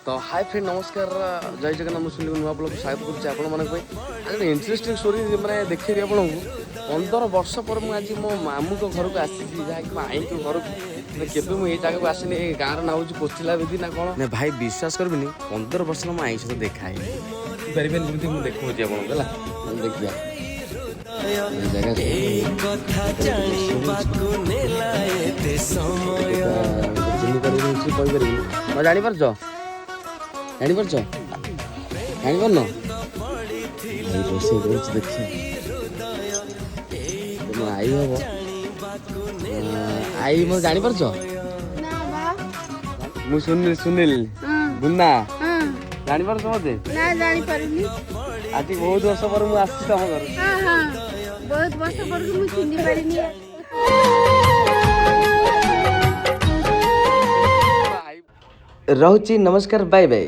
तो hi friend नमस्कार जय जगन्नाथ मुझे नुआ ब्लॉग स्वागत कर इंटरेस्टिंग स्टोरी मैंने देखेबी आपको 15 वर्ष पर मुझे मो मामू को घर को आसी जहाँकि मो आई को घर को केवे मुझे जगह को आसनी गाँव ना हूँ कोचिला विधि ना कौन ना भाई विश्वास करबिनी 15 वर्ष मो आई सहित देखा है देखा देखिए जापार जापार जापार देखिए आई हम आई मो जापार सुनील सुनील गुन्ना जापार मत आज बहुत वर्ष पर मुझे तुम घर बहुत वर्ष पर मुझे चिन्ह पारिनी रहुची नमस्कार बाय बाय।